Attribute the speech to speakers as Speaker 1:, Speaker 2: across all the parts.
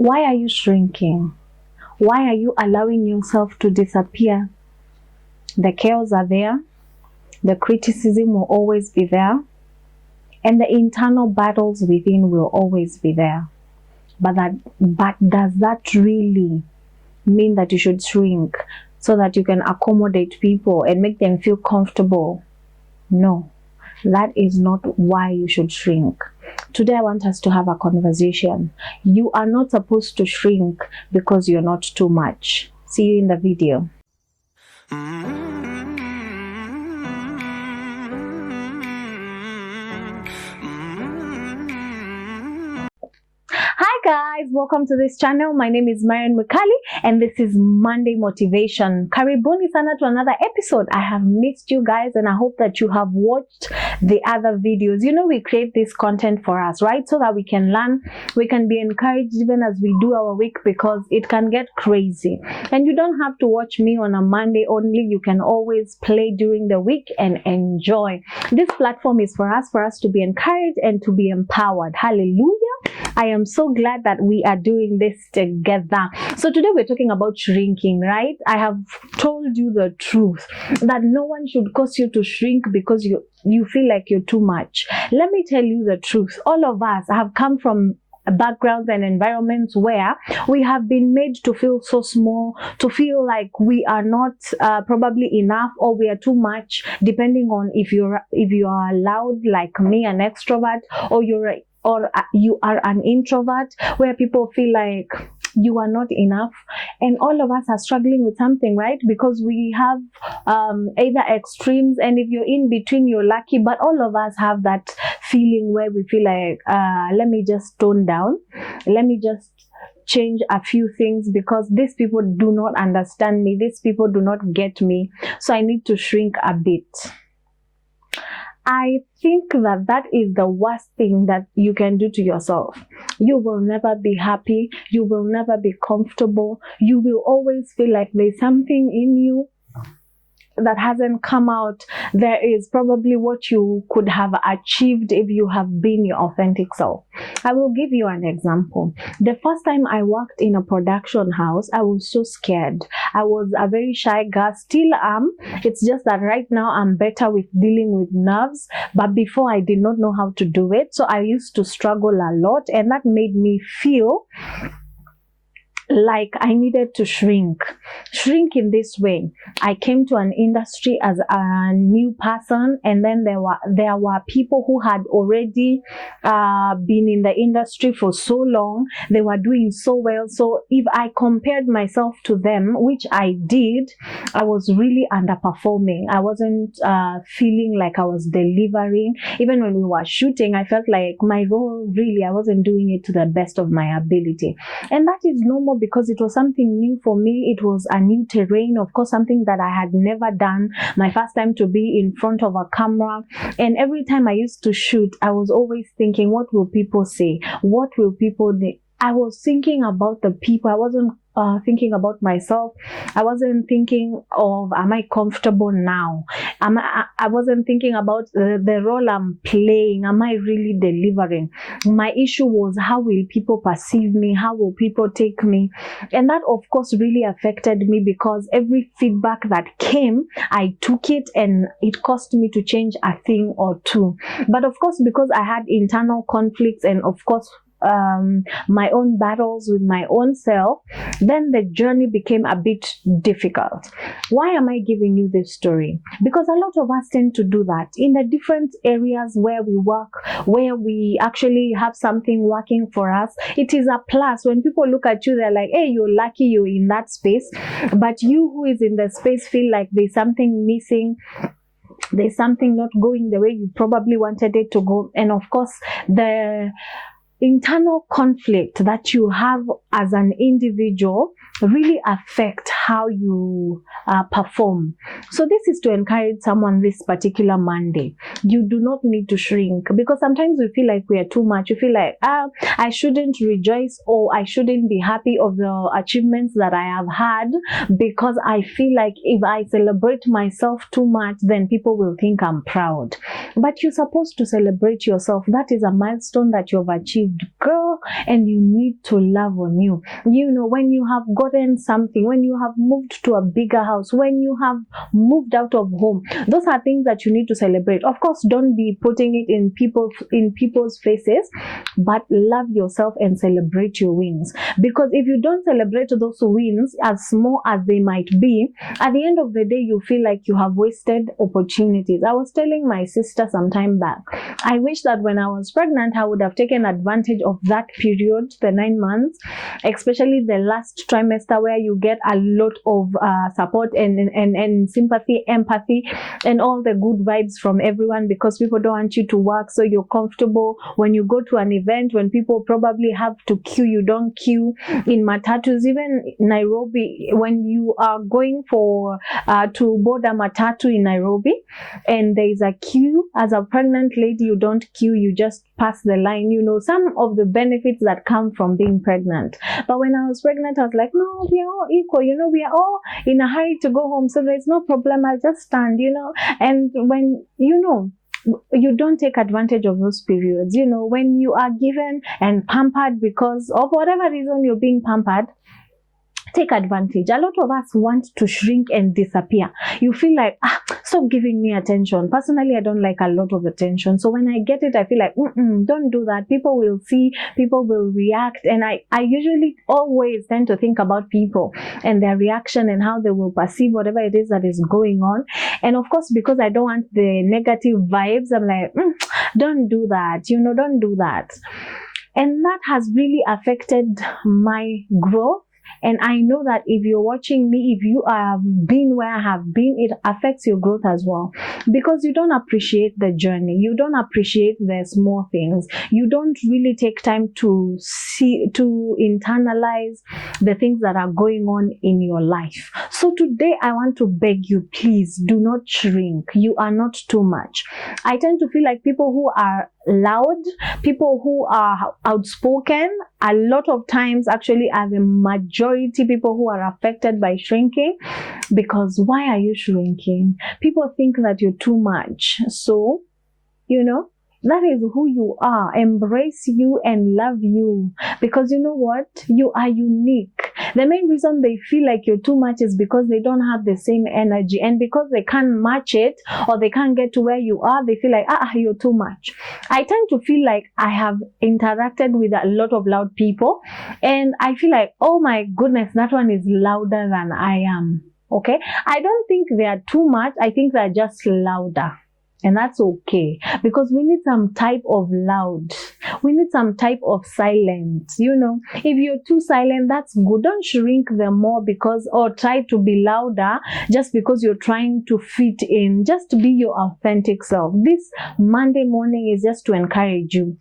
Speaker 1: Why are you shrinking? Why are you allowing yourself to disappear? The chaos are there. The criticism will always be there. And the internal battles within will always be there. But does that really mean that you should shrink so that you can accommodate people and make them feel comfortable? No, that is not why you should shrink. Today I want us to have a conversation. You are not supposed to shrink because you're not too much. See you in the video. Hi guys, welcome to this channel. My name is Marion Mwikali and this is Monday Motivation. Karibuni sana to another episode. I have missed you guys and I hope that you have watched the other videos. You know, we create this content for us, right? So that we can learn, we can be encouraged even as we do our week, because it can get crazy. And you don't have to watch me on a Monday only. You can always play during the week and enjoy. This platform is for us to be encouraged and to be empowered. Hallelujah. I am so glad that we are doing this together. So today we're talking about shrinking, right? I have told you the truth that no one should cause you to shrink because you feel like you're too much. Let me tell you the truth. All of us have come from backgrounds and environments where we have been made to feel so small, to feel like we are not probably enough, or we are too much, depending on if you are loud like me, an extrovert, or you are an introvert, where people feel like you are not enough. And all of us are struggling with something, right? Because we have either extremes, and if you're in between, you're lucky. But all of us have that feeling where we feel like, let me just tone down, let me just change a few things, because these people do not understand me, these people do not get me, so I need to shrink a bit. I think that is the worst thing that you can do to yourself. You will never be happy. You will never be comfortable. You will always feel like there's something in you that hasn't come out. There is probably what you could have achieved if you have been your authentic self. I will give you an example. The first time I worked in a production house, I was so scared. I was a very shy girl, still am. It's just that right now I'm better with dealing with nerves, but before I did not know how to do it. So I used to struggle a lot, and that made me feel like I needed to shrink in this way. I came to an industry as a new person, and then there were people who had already been in the industry for so long. They were doing so well. So if I compared myself to them, which I did, I was really underperforming. I wasn't feeling like I was delivering. Even when we were shooting, I felt like my role, really, I wasn't doing it to the best of my ability. And that is normal, because it was something new for me. It was a new terrain, of course, something that I had never done. My first time to be in front of a camera. And every time I used to shoot, I was always thinking, what will people say? What will people do? I was thinking about the people. I wasn't thinking about myself. I wasn't thinking of, am I comfortable now? I wasn't thinking about the role I'm playing. Am I really delivering? My issue was, how will people perceive me? How will people take me? And that, of course, really affected me, because every feedback that came, I took it, and it cost me to change a thing or two. But of course, because I had internal conflicts, and of course, my own battles with my own self, then the journey became a bit difficult. Why am I giving you this story? Because a lot of us tend to do that in the different areas where we work, where we actually have something working for us. It is a plus. When people look at you, they're like, hey, you're lucky you're in that space. But you who is in the space feel like there's something missing. There's something not going the way you probably wanted it to go. And of course, the internal conflict that you have as an individual really affect how you perform. So this is to encourage someone this particular Monday. You do not need to shrink, because sometimes we feel like we are too much. We feel like, I shouldn't rejoice or I shouldn't be happy of the achievements that I have had, because I feel like if I celebrate myself too much, then people will think I'm proud. But you're supposed to celebrate yourself. That is a milestone that you've achieved. Girl, and you need to love on you. You know, when you have gotten something, when you have moved to a bigger house, when you have moved out of home, those are things that you need to celebrate. Of course, don't be putting it in people's faces, but love yourself and celebrate your wins. Because if you don't celebrate those wins, as small as they might be, at the end of the day, you feel like you have wasted opportunities. I was telling my sister some time back, I wish that when I was pregnant, I would have taken advantage of that period, the 9 months, especially the last trimester, where you get a lot of support and sympathy, empathy, and all the good vibes from everyone, because people don't want you to work, so you're comfortable. When you go to an event, when people probably have to queue, you don't queue. In matatus, even Nairobi, when you are going for to board a matatu in Nairobi and there is a queue, as a pregnant lady, you don't queue, you just pass the line. You know, some of the benefits that come from being pregnant. But when I was pregnant, I was like, no, we are all equal, you know, we are all in a hurry to go home, so there's no problem, I'll just stand, you know. And when, you know, you don't take advantage of those periods, you know, when you are given and pampered because of whatever reason you're being pampered, take advantage. A lot of us want to shrink and disappear. You feel like, stop giving me attention. Personally, I don't like a lot of attention. So when I get it, I feel like, don't do that. People will see, people will react. And I usually always tend to think about people and their reaction and how they will perceive whatever it is that is going on. And of course, because I don't want the negative vibes, I'm like, don't do that. You know, don't do that. And that has really affected my growth. And I know that if you're watching me, if you have been where I have been, it affects your growth as well. Because you don't appreciate the journey. You don't appreciate the small things. You don't really take time to internalize the things that are going on in your life. So today I want to beg you, please do not shrink. You are not too much. I tend to feel like people who are loud, people who are outspoken, a lot of times actually are the majority people who are affected by shrinking. Because why are you shrinking? People think that you're too much. So, you know, that is who you are. Embrace you and love you. Because you know what? You are unique. The main reason they feel like you're too much is because they don't have the same energy. And because they can't match it or they can't get to where you are, they feel like, you're too much. I tend to feel like I have interacted with a lot of loud people. And I feel like, oh my goodness, that one is louder than I am. Okay? I don't think they are too much. I think they're just louder. And that's okay, because we need some type of loud. We need some type of silence. You know, if you're too silent, that's good. Don't shrink them more or try to be louder just because you're trying to fit in. Just be your authentic self. This Monday morning is just to encourage you.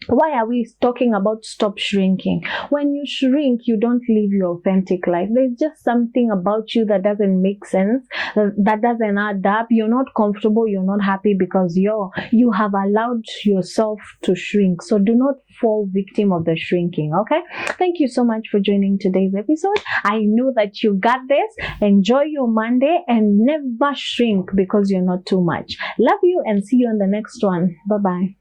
Speaker 1: Why are we talking about stop shrinking? When you shrink, you don't live your authentic life. There's just something about you that doesn't make sense, that doesn't add up. You're not comfortable, you're not happy because you have allowed yourself to shrink. So do not fall victim of the shrinking, okay? Thank you so much for joining today's episode. I know that you got this. Enjoy your Monday and never shrink because you're not too much. Love you and see you on the next one. Bye-bye.